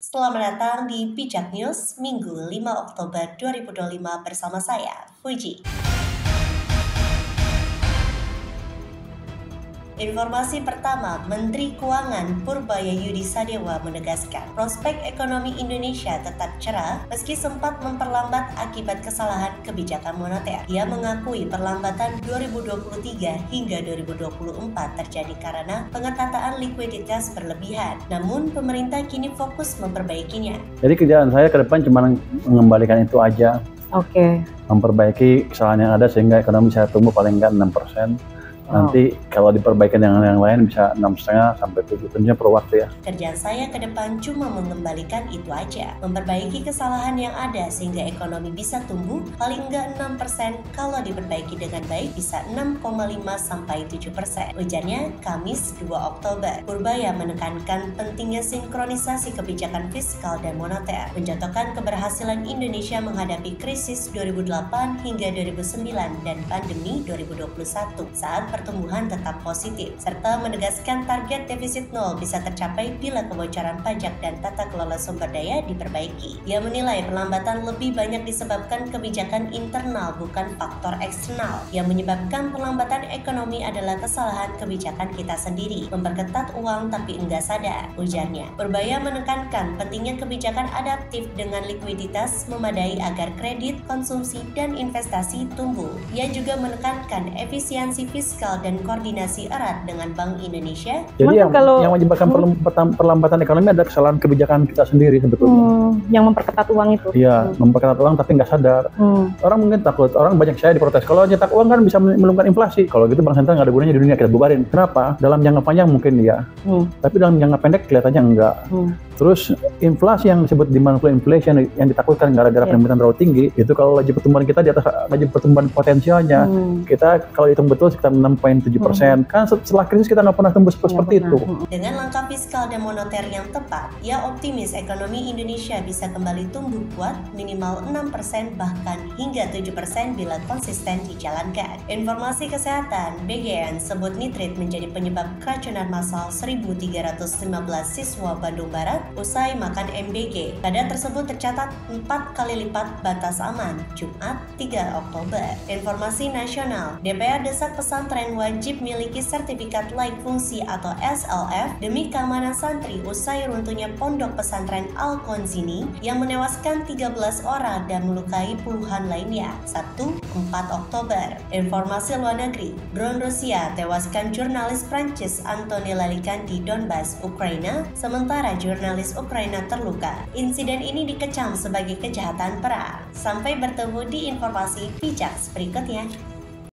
Selamat datang di Bijak News, Minggu 5 Oktober 2025 bersama saya, Fuji. Informasi pertama, Menteri Keuangan Purbaya-Yudi Sadewa menegaskan prospek ekonomi Indonesia tetap cerah meski sempat memperlambat akibat kesalahan kebijakan moneter. Ia mengakui perlambatan 2023 hingga 2024 terjadi karena pengetatan likuiditas berlebihan. Namun, pemerintah kini fokus memperbaikinya. Jadi kerjaan saya ke depan cuma mengembalikan itu aja. Oke. Memperbaiki kesalahan yang ada sehingga ekonomi bisa tumbuh paling enggak 6%. Nanti kalau diperbaikan yang lain bisa 6,5 sampai 7, tentunya perlu waktu ya. Kerjaan saya ke depan cuma mengembalikan itu aja, memperbaiki kesalahan yang ada sehingga ekonomi bisa tumbuh paling enggak 6%, kalau diperbaiki dengan baik bisa 6,5 sampai 7%. Ujarnya Kamis 2 Oktober. Purbaya menekankan pentingnya sinkronisasi kebijakan fiskal dan moneter, mencontohkan keberhasilan Indonesia menghadapi krisis 2008 hingga 2009 dan pandemi 2021 saat pertumbuhan tetap positif, serta menegaskan target defisit nol bisa tercapai bila kebocoran pajak dan tata kelola sumber daya diperbaiki. Ia menilai perlambatan lebih banyak disebabkan kebijakan internal bukan faktor eksternal. Yang menyebabkan perlambatan ekonomi adalah kesalahan kebijakan kita sendiri, memperketat uang tapi enggak sadar, ujarnya. Purbaya menekankan pentingnya kebijakan adaptif dengan likuiditas memadai agar kredit, konsumsi, dan investasi tumbuh. Ia juga menekankan efisiensi fiskal dan koordinasi erat dengan Bank Indonesia. Jadi yang menyebabkan perlambatan ekonomi adalah kesalahan kebijakan kita sendiri sebetulnya. Yang memperketat uang itu. Iya, memperketat uang tapi nggak sadar. Orang mungkin takut, orang banyak saya diprotes. Kalau nyetak uang kan bisa menurunkan inflasi. Kalau gitu Bank Sentral nggak ada gunanya di dunia, kita bubarin. Kenapa? Dalam jangka panjang mungkin ya, tapi dalam jangka pendek kelihatannya enggak. Terus inflasi yang disebut demand flow inflation yang ditakutkan gara-gara permintaan terlalu tinggi, itu kalau laju pertumbuhan kita di atas laju pertumbuhan potensialnya, kita kalau hitung betul sekitar 6,7%. Kan setelah krisis kita nggak pernah tembus seperti itu. Dengan langkah fiskal dan moneter yang tepat, ia optimis ekonomi Indonesia bisa kembali tumbuh kuat minimal 6% bahkan hingga 7% bila konsisten dijalankan. Informasi kesehatan, BGN sebut nitrit menjadi penyebab keracunan massal 1.315 siswa Bandung Barat usai makan MBG. Pada tersebut tercatat 4 kali lipat batas aman, Jumat 3 Oktober. Informasi nasional, DPR desak pesantren wajib miliki sertifikat laik fungsi atau SLF demi keamanan santri usai runtuhnya pondok pesantren Al-Konzini yang menewaskan 13 orang dan melukai puluhan lainnya, Sabtu 4 Oktober. Informasi luar negeri, drone Rusia tewaskan jurnalis Prancis Anthony Lalikan di Donbas, Ukraina, sementara jurnalis Ukraina terluka. Insiden ini dikecam sebagai kejahatan perang. Sampai bertemu di informasi bijak berikutnya.